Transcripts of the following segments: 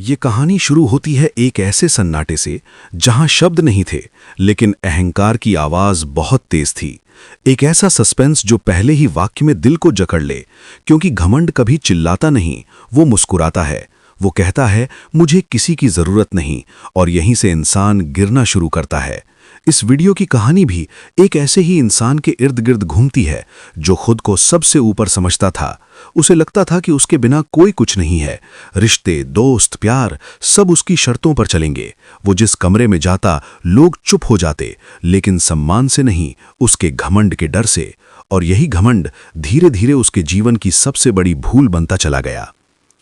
ये कहानी शुरू होती है एक ऐसे सन्नाटे से जहां शब्द नहीं थे, लेकिन अहंकार की आवाज बहुत तेज थी। एक ऐसा सस्पेंस जो पहले ही वाक्य में दिल को जकड़ ले, क्योंकि घमंड कभी चिल्लाता नहीं, वो मुस्कुराता है। वो कहता है, मुझे किसी की जरूरत नहीं, और यहीं से इंसान गिरना शुरू करता है। इस वीडियो की कहानी भी एक ऐसे ही इंसान के इर्द गिर्द घूमती है, जो खुद को सबसे ऊपर समझता था। उसे लगता था कि उसके बिना कोई कुछ नहीं है। रिश्ते, दोस्त, प्यार सब उसकी शर्तों पर चलेंगे। वो जिस कमरे में जाता, लोग चुप हो जाते, लेकिन सम्मान से नहीं, उसके घमंड के डर से। और यही घमंड धीरे धीरे उसके जीवन की सबसे बड़ी भूल बनता चला गया।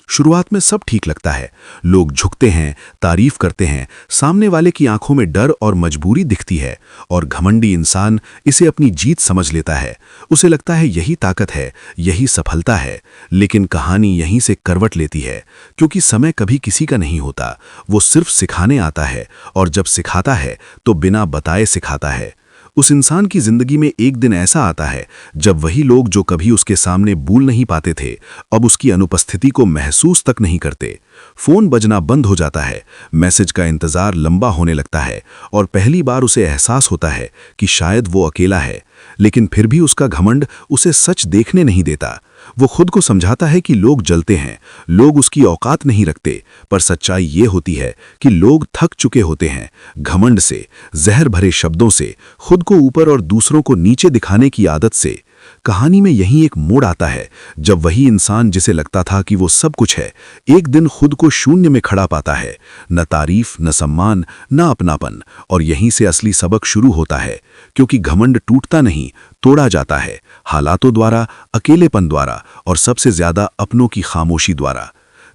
शुरुआत में सब ठीक लगता है, लोग झुकते हैं, तारीफ करते हैं, सामने वाले की आंखों में डर और मजबूरी दिखती है, और घमंडी इंसान इसे अपनी जीत समझ लेता है। उसे लगता है यही ताकत है, यही सफलता है। लेकिन कहानी यहीं से करवट लेती है, क्योंकि समय कभी किसी का नहीं होता। वो सिर्फ सिखाने आता है, और जब सिखाता है तो बिना बताए सिखाता है। उस इंसान की जिंदगी में एक दिन ऐसा आता है जब वही लोग जो कभी उसके सामने बोल नहीं पाते थे, अब उसकी अनुपस्थिति को महसूस तक नहीं करते। फोन बजना बंद हो जाता है, मैसेज का इंतजार लंबा होने लगता है, और पहली बार उसे एहसास होता है कि शायद वो अकेला है। लेकिन फिर भी उसका घमंड उसे सच देखने नहीं देता। वो खुद को समझाता है कि लोग जलते हैं, लोग उसकी औकात नहीं रखते, पर सच्चाई ये होती है कि लोग थक चुके होते हैं घमंड से, जहर भरे शब्दों से, खुद को ऊपर और दूसरों को नीचे दिखाने की आदत से। कहानी में यही एक मोड़ आता है जब वही इंसान जिसे लगता था कि वो सब कुछ है, एक दिन खुद को शून्य में खड़ा पाता है। न तारीफ, न सम्मान, न अपनापन। और यहीं से असली सबक शुरू होता है, क्योंकि घमंड टूटता नहीं, तोड़ा जाता है, हालातों द्वारा, अकेलेपन द्वारा, और सबसे ज्यादा अपनों की खामोशी द्वारा।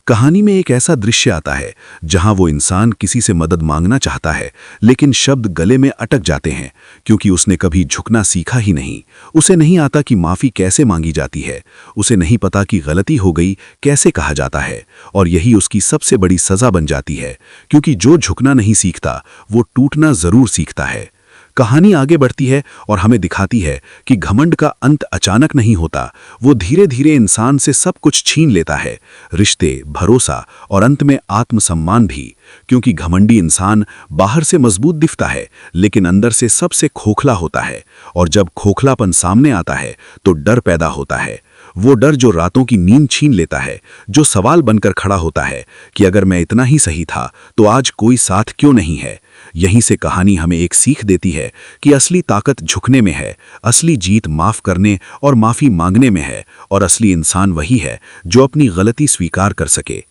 कहानी में एक ऐसा दृश्य आता है जहां वो इंसान किसी से मदद मांगना चाहता है, लेकिन शब्द गले में अटक जाते हैं, क्योंकि उसने कभी झुकना सीखा ही नहीं। उसे नहीं आता कि माफी कैसे मांगी जाती है, उसे नहीं पता कि गलती हो गई कैसे कहा जाता है। और यही उसकी सबसे बड़ी सजा बन जाती है, क्योंकि जो झुकना नहीं सीखता वो टूटना जरूर सीखता है। कहानी आगे बढ़ती है और हमें दिखाती है कि घमंड का अंत अचानक नहीं होता। वो धीरे धीरे इंसान से सब कुछ छीन लेता है, रिश्ते, भरोसा, और अंत में आत्मसम्मान भी। क्योंकि घमंडी इंसान बाहर से मजबूत दिखता है, लेकिन अंदर से सबसे खोखला होता है। और जब खोखलापन सामने आता है तो डर पैदा होता है। वो डर जो रातों की नींद छीन लेता है, जो सवाल बनकर खड़ा होता है कि अगर मैं इतना ही सही था तो आज कोई साथ क्यों नहीं है। यहीं से कहानी हमें एक सीख देती है कि असली ताकत झुकने में है, असली जीत माफ करने और माफी मांगने में है, और असली इंसान वही है जो अपनी गलती स्वीकार कर सके।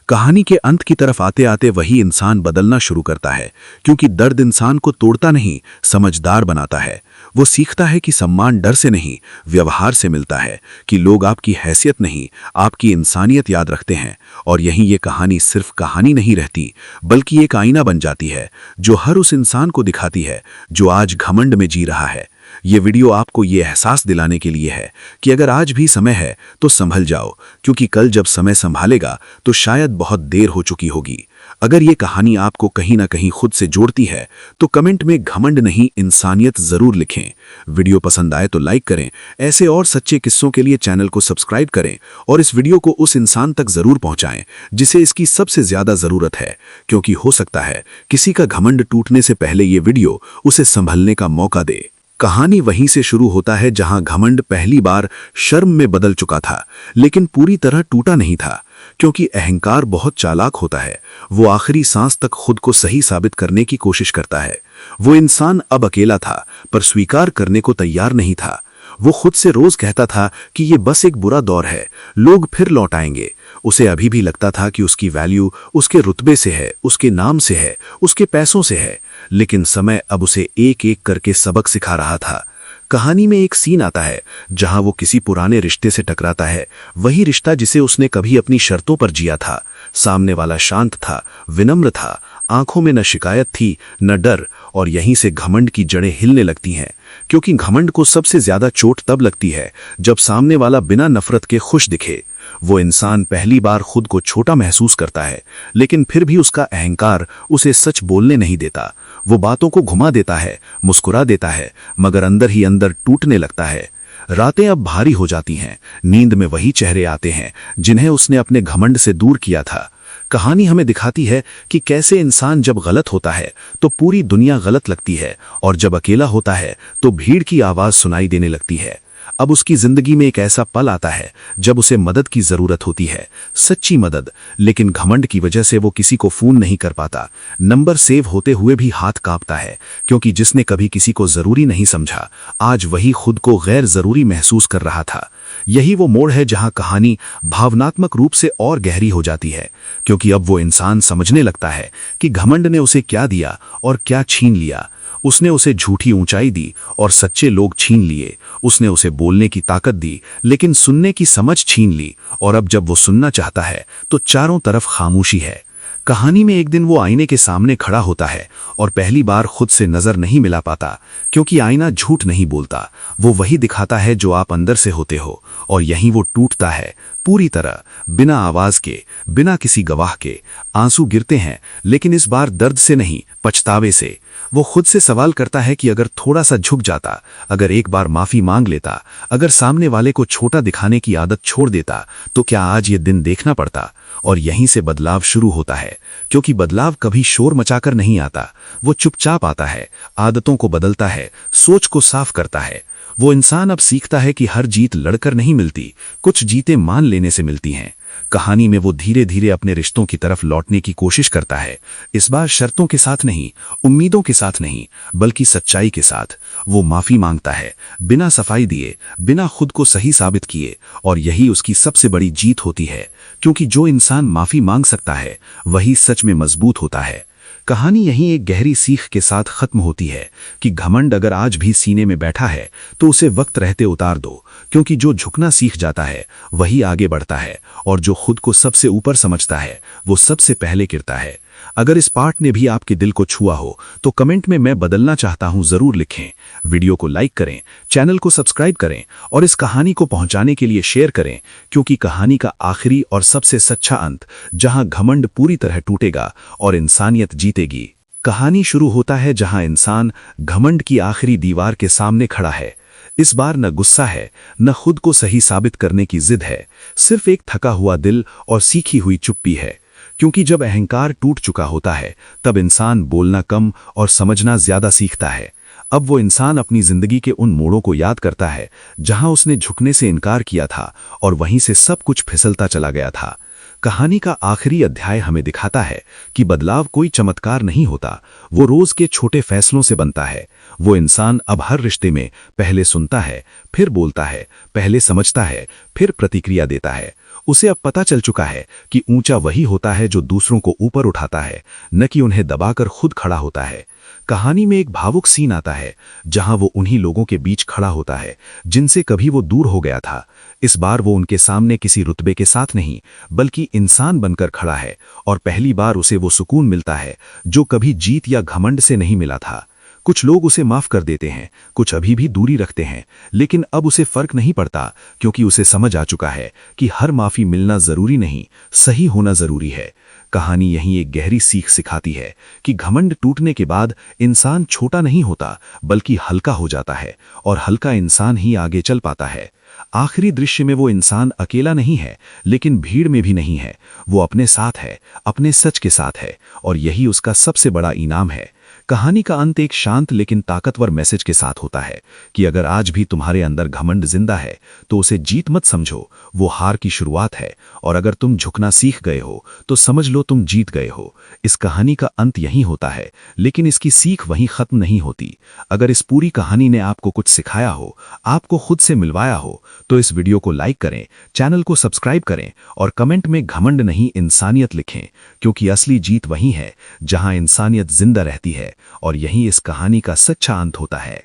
कहानी के अंत की तरफ आते आते वही इंसान बदलना शुरू करता है, क्योंकि दर्द इंसान को तोड़ता नहीं, समझदार बनाता है। वो सीखता है कि सम्मान डर से नहीं, व्यवहार से मिलता है, कि लोग आपकी हैसियत नहीं, आपकी इंसानियत याद रखते हैं। और यहीं ये कहानी सिर्फ कहानी नहीं रहती, बल्कि एक आईना बन जाती है, जो हर उस इंसान को दिखाती है जो आज घमंड में जी रहा है। ये वीडियो आपको ये एहसास दिलाने के लिए है कि अगर आज भी समय है तो संभल जाओ, क्योंकि कल जब समय संभालेगा तो शायद बहुत देर हो चुकी होगी। अगर ये कहानी आपको कहीं ना कहीं खुद से जोड़ती है तो कमेंट में घमंड नहीं, इंसानियत जरूर लिखें। वीडियो पसंद आए तो लाइक करें, ऐसे और सच्चे किस्सों के लिए चैनल को सब्सक्राइब करें, और इस वीडियो को उस इंसान तक जरूर पहुंचाएं जिसे इसकी सबसे ज्यादा जरूरत है, क्योंकि हो सकता है किसी का घमंड टूटने से पहले ये वीडियो उसे संभलने का मौका दे। कहानी वहीं से शुरू होता है जहां घमंड पहली बार शर्म में बदल चुका था, लेकिन पूरी तरह टूटा नहीं था, क्योंकि अहंकार बहुत चालाक होता है। वो आखिरी सांस तक खुद को सही साबित करने की कोशिश करता है। वो इंसान अब अकेला था, पर स्वीकार करने को तैयार नहीं था। वो खुद से रोज कहता था कि ये बस एक बुरा दौर है, लोग फिर लौट आएंगे। उसे अभी भी लगता था कि उसकी वैल्यू उसके रुतबे से है, उसके नाम से है, उसके पैसों से है। लेकिन समय अब उसे एक एक करके सबक सिखा रहा था। कहानी में एक सीन आता है जहां वो किसी पुराने रिश्ते से टकराता है, वही रिश्ता जिसे उसने कभी अपनी शर्तों पर जिया था। सामने वाला शांत था, विनम्र था, आंखों में न शिकायत थी न डर। और यहीं से घमंड की जड़ें हिलने लगती हैं, क्योंकि घमंड को सबसे ज्यादा चोट तब लगती है जब सामने वाला बिना नफरत के खुश दिखे। वो इंसान पहली बार खुद को छोटा महसूस करता है, लेकिन फिर भी उसका अहंकार उसे सच बोलने नहीं देता। वो बातों को घुमा देता है, मुस्कुरा देता है, मगर अंदर ही अंदर टूटने लगता है। रातें अब भारी हो जाती हैं, नींद में वही चेहरे आते हैं जिन्हें उसने अपने घमंड से दूर किया था। कहानी हमें दिखाती है कि कैसे इंसान जब गलत होता है तो पूरी दुनिया गलत लगती है, और जब अकेला होता है तो भीड़ की आवाज सुनाई देने लगती है। अब उसकी जिंदगी में एक ऐसा पल आता है जब उसे मदद की जरूरत होती है, सच्ची मदद, लेकिन घमंड की वजह से वो किसी को फोन नहीं कर पाता। नंबर सेव होते हुए भी हाथ कांपता है, क्योंकि जिसने कभी किसी को जरूरी नहीं समझा, आज वही खुद को गैर जरूरी महसूस कर रहा था। यही वो मोड़ है जहां कहानी भावनात्मक रूप से और गहरी हो जाती है, क्योंकि अब वो इंसान समझने लगता है कि घमंड ने उसे क्या दिया और क्या छीन लिया। उसने उसे झूठी ऊंचाई दी और सच्चे लोग छीन लिए। उसने उसे बोलने की ताकत दी लेकिन सुनने की समझ छीन ली, और अब जब वो सुनना चाहता है तो चारों तरफ खामोशी है। कहानी में एक दिन वो आईने के सामने खड़ा होता है और पहली बार खुद से नजर नहीं मिला पाता, क्योंकि आईना झूठ नहीं बोलता, वो वही दिखाता है जो आप अंदर से होते हो। और यहीं वो टूटता है पूरी तरह, बिना आवाज के, बिना किसी गवाह के। आंसू गिरते हैं, लेकिन इस बार दर्द से नहीं, पछतावे से। वो खुद से सवाल करता है कि अगर थोड़ा सा झुक जाता, अगर एक बार माफी मांग लेता, अगर सामने वाले को छोटा दिखाने की आदत छोड़ देता, तो क्या आज ये दिन देखना पड़ता। और यहीं से बदलाव शुरू होता है, क्योंकि बदलाव कभी शोर मचाकर नहीं आता, वो चुपचाप आता है, आदतों को बदलता है, सोच को साफ करता है। वो इंसान अब सीखता है कि हर जीत लड़कर नहीं मिलती, कुछ जीतें मान लेने से मिलती हैं। कहानी में वो धीरे धीरे अपने रिश्तों की तरफ लौटने की कोशिश करता है, इस बार शर्तों के साथ नहीं, उम्मीदों के साथ नहीं, बल्कि सच्चाई के साथ। वो माफी मांगता है, बिना सफाई दिए, बिना खुद को सही साबित किए, और यही उसकी सबसे बड़ी जीत होती है, क्योंकि जो इंसान माफी मांग सकता है वही सच में मजबूत होता है। कहानी यहीं एक गहरी सीख के साथ खत्म होती है कि घमंड अगर आज भी सीने में बैठा है तो उसे वक्त रहते उतार दो, क्योंकि जो झुकना सीख जाता है वही आगे बढ़ता है, और जो खुद को सबसे ऊपर समझता है वो सबसे पहले गिरता है। अगर इस पार्ट ने भी आपके दिल को छुआ हो तो कमेंट में मैं बदलना चाहता हूं जरूर लिखें। वीडियो को लाइक करें, चैनल को सब्सक्राइब करें, और इस कहानी को पहुंचाने के लिए शेयर करें, क्योंकि कहानी का आखिरी और सबसे सच्चा अंत, जहां घमंड पूरी तरह टूटेगा और इंसानियत जीतेगी। कहानी शुरू होता है जहां इंसान घमंड की आखिरी दीवार के सामने खड़ा है। इस बार न गुस्सा है, न खुद को सही साबित करने की जिद है, सिर्फ एक थका हुआ दिल और सीखी हुई चुप्पी है। क्योंकि जब अहंकार टूट चुका होता है तब इंसान बोलना कम और समझना ज्यादा सीखता है। अब वो इंसान अपनी जिंदगी के उन मोड़ों को याद करता है जहां उसने झुकने से इनकार किया था, और वहीं से सब कुछ फिसलता चला गया था। कहानी का आखिरी अध्याय हमें दिखाता है कि बदलाव कोई चमत्कार नहीं होता, वो रोज के छोटे फैसलों से बनता है। वो इंसान अब हर रिश्ते में पहले सुनता है, फिर बोलता है, पहले समझता है, फिर प्रतिक्रिया देता है। उसे अब पता चल चुका है कि ऊंचा वही होता है जो दूसरों को ऊपर उठाता है, न कि उन्हें दबाकर खुद खड़ा होता है। कहानी में एक भावुक सीन आता है जहां वो उन्हीं लोगों के बीच खड़ा होता है जिनसे कभी वो दूर हो गया था। इस बार वो उनके सामने किसी रुतबे के साथ नहीं, बल्कि इंसान बनकर खड़ा है, और पहली बार उसे वो सुकून मिलता है जो कभी जीत या घमंड से नहीं मिला था। कुछ लोग उसे माफ कर देते हैं, कुछ अभी भी दूरी रखते हैं, लेकिन अब उसे फर्क नहीं पड़ता, क्योंकि उसे समझ आ चुका है कि हर माफी मिलना जरूरी नहीं, सही होना जरूरी है। कहानी यहीं एक गहरी सीख सिखाती है कि घमंड टूटने के बाद इंसान छोटा नहीं होता, बल्कि हल्का हो जाता है, और हल्का इंसान ही आगे चल पाता है। आखिरी दृश्य में वो इंसान अकेला नहीं है, लेकिन भीड़ में भी नहीं है। वो अपने साथ है, अपने सच के साथ है, और यही उसका सबसे बड़ा इनाम है। कहानी का अंत एक शांत लेकिन ताकतवर मैसेज के साथ होता है कि अगर आज भी तुम्हारे अंदर घमंड जिंदा है तो उसे जीत मत समझो, वो हार की शुरुआत है, और अगर तुम झुकना सीख गए हो तो समझ लो तुम जीत गए हो। इस कहानी का अंत यही होता है, लेकिन इसकी सीख वहीं खत्म नहीं होती। अगर इस पूरी कहानी ने आपको कुछ सिखाया हो, आपको खुद से मिलवाया हो, तो इस वीडियो को लाइक करें, चैनल को सब्सक्राइब करें, और कमेंट में घमंड नहीं इंसानियत लिखें, क्योंकि असली जीत वही है जहां इंसानियत जिंदा रहती है, और यही इस कहानी का सच्चा अंत होता है।